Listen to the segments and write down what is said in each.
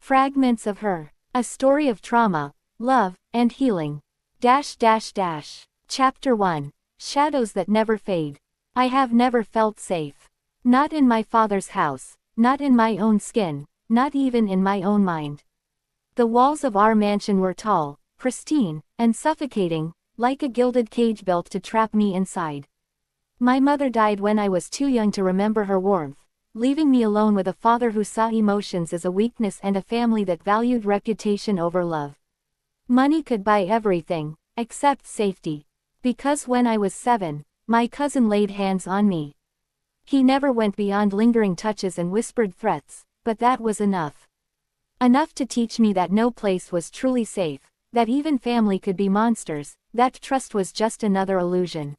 Fragments of Her. A story of trauma, love, and healing. Chapter 1. Shadows that never fade. I have never felt safe. Not in my father's house, not in my own skin, not even in my own mind. The walls of our mansion were tall, pristine, and suffocating, like a gilded cage built to trap me inside. My mother died when I was too young to remember her warmth, leaving me alone with a father who saw emotions as a weakness and a family that valued reputation over love. Money could buy everything, except safety. Because when I was 7, my cousin laid hands on me. He never went beyond lingering touches and whispered threats, but that was enough. Enough to teach me that no place was truly safe, that even family could be monsters, that trust was just another illusion.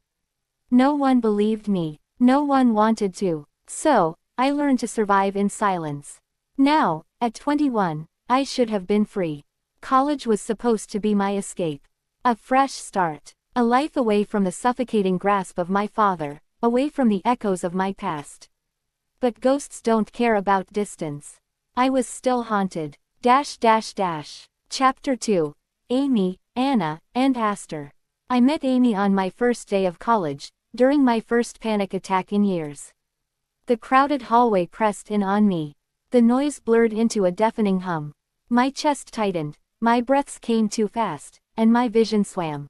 No one believed me, no one wanted to, so I learned to survive in silence. Now, at 21, I should have been free. College was supposed to be my escape. A fresh start. A life away from the suffocating grasp of my father, away from the echoes of my past. But ghosts don't care about distance. I was still haunted. Chapter 2. Amy, Anna, and Aster. I met Amy on my first day of college, during my first panic attack in years. The crowded hallway pressed in on me. The noise blurred into a deafening hum. My chest tightened, my breaths came too fast, and my vision swam.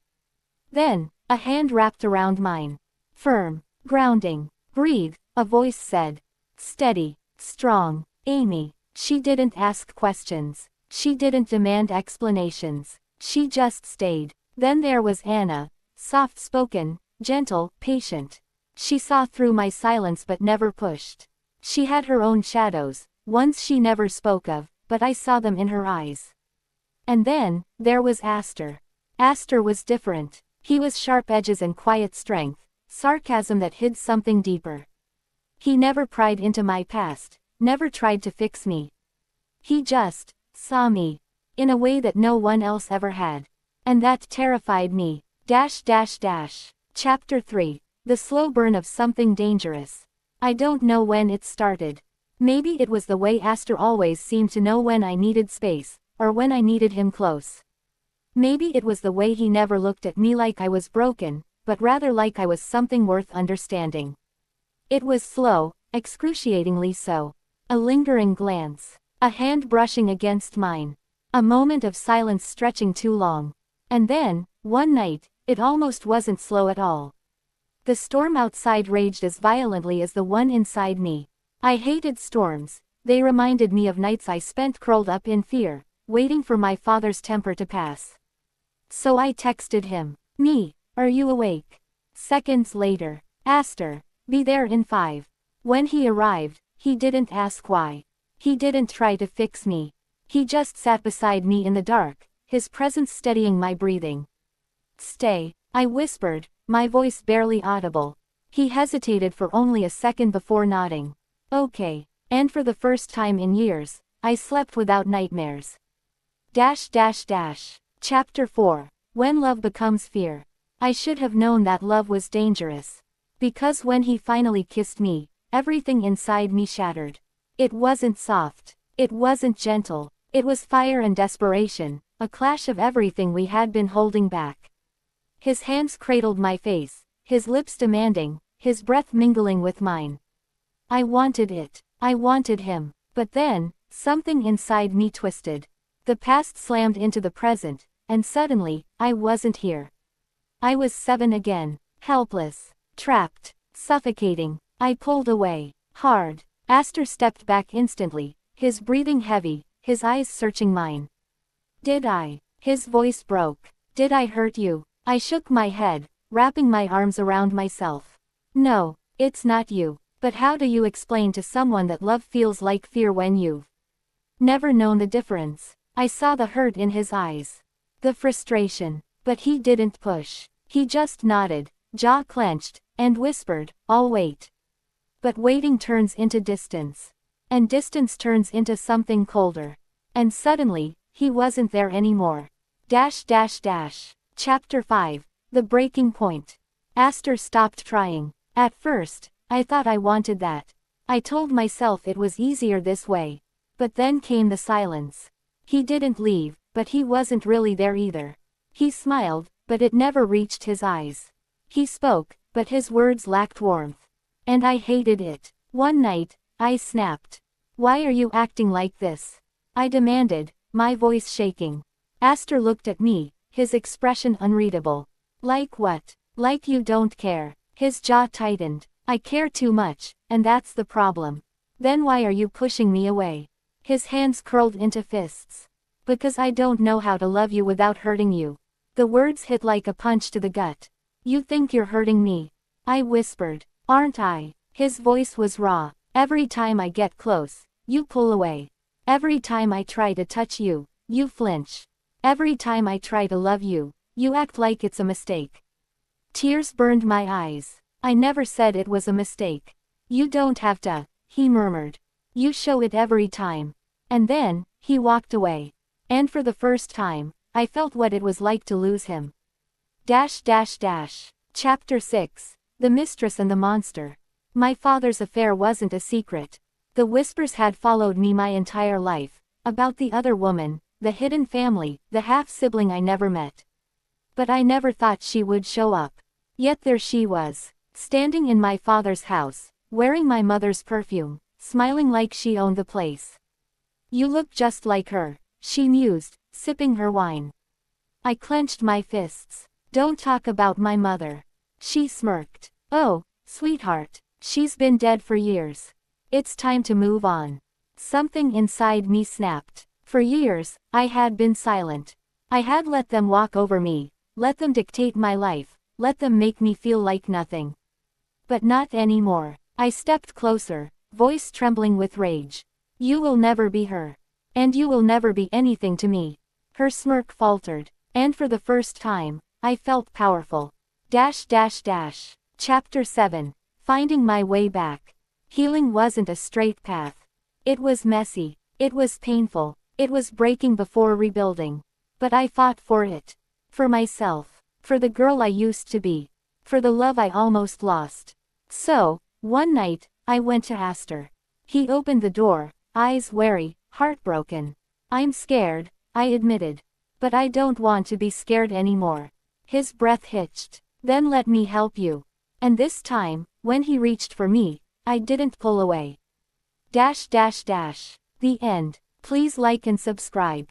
Then, a hand wrapped around mine. Firm, grounding. Breathe, a voice said. Steady, strong. Amy. She didn't ask questions. She didn't demand explanations. She just stayed. Then there was Anna, soft-spoken, gentle, patient. She saw through my silence but never pushed. She had her own shadows, ones she never spoke of, but I saw them in her eyes. And then, there was Aster. Aster was different. He was sharp edges and quiet strength, sarcasm that hid something deeper. He never pried into my past, never tried to fix me. He just saw me, in a way that no one else ever had. And that terrified me. Chapter 3. The slow burn of something dangerous. I don't know when it started. Maybe it was the way Aster always seemed to know when I needed space, or when I needed him close. Maybe it was the way he never looked at me like I was broken, but rather like I was something worth understanding. It was slow, excruciatingly so. A lingering glance. A hand brushing against mine. A moment of silence stretching too long. And then, one night, it almost wasn't slow at all. The storm outside raged as violently as the one inside me. I hated storms. They reminded me of nights I spent curled up in fear, waiting for my father's temper to pass. So I texted him. Me, are you awake? Seconds later. Aster, be there in 5. When he arrived, he didn't ask why. He didn't try to fix me. He just sat beside me in the dark, his presence steadying my breathing. Stay, I whispered, my voice barely audible. He hesitated for only a second before nodding. Okay. And for the first time in years, I slept without nightmares. Chapter 4. When Love Becomes Fear. I should have known that love was dangerous. Because when he finally kissed me, everything inside me shattered. It wasn't soft. It wasn't gentle. It was fire and desperation, a clash of everything we had been holding back. His hands cradled my face, his lips demanding, his breath mingling with mine. I wanted it. I wanted him. But then, something inside me twisted. The past slammed into the present, and suddenly, I wasn't here. I was 7 again, helpless, trapped, suffocating. I pulled away, hard. Aster stepped back instantly, his breathing heavy, his eyes searching mine. Did I? His voice broke. Did I hurt you? I shook my head, wrapping my arms around myself. No, it's not you. But how do you explain to someone that love feels like fear when you've never known the difference? I saw the hurt in his eyes. The frustration. But he didn't push. He just nodded, jaw clenched, and whispered, I'll wait. But waiting turns into distance. And distance turns into something colder. And suddenly, he wasn't there anymore. Chapter 5. The Breaking Point. Aster stopped trying. At first, I thought I wanted that. I told myself it was easier this way. But then came the silence. He didn't leave, but he wasn't really there either. He smiled, but it never reached his eyes. He spoke, but his words lacked warmth. And I hated it. One night, I snapped. "Why are you acting like this?" I demanded, my voice shaking. Astor looked at me, his expression unreadable. "Like what? Like you don't care." His jaw tightened. "I care too much, and that's the problem." "Then why are you pushing me away?" His hands curled into fists. "Because I don't know how to love you without hurting you." The words hit like a punch to the gut. "You think you're hurting me?" I whispered. "Aren't I?" His voice was raw. "Every time I get close, you pull away. Every time I try to touch you, you flinch. Every time I try to love you, you act like it's a mistake." Tears burned my eyes. "I never said it was a mistake." "You don't have to," he murmured. "You show it every time." And then, he walked away. And for the first time, I felt what it was like to lose him. Chapter 6. The Mistress and the Monster. My father's affair wasn't a secret. The whispers had followed me my entire life, about the other woman, the hidden family, the half-sibling I never met. But I never thought she would show up. Yet there she was, standing in my father's house, wearing my mother's perfume, smiling like she owned the place. "You look just like her," she mused, sipping her wine. I clenched my fists. "Don't talk about my mother." She smirked. "Oh, sweetheart, she's been dead for years. It's time to move on." Something inside me snapped. For years, I had been silent. I had let them walk over me, let them dictate my life, let them make me feel like nothing. But not anymore. I stepped closer, voice trembling with rage. "You will never be her. And you will never be anything to me." Her smirk faltered. And for the first time, I felt powerful. Chapter 7. Finding my way back. Healing wasn't a straight path. It was messy. It was painful. It was breaking before rebuilding. But I fought for it. For myself. For the girl I used to be. For the love I almost lost. So, one night, I went to Astor. He opened the door, eyes wary, heartbroken. "I'm scared," I admitted. "But I don't want to be scared anymore." His breath hitched. "Then let me help you." And this time, when he reached for me, I didn't pull away. The end. Please like and subscribe.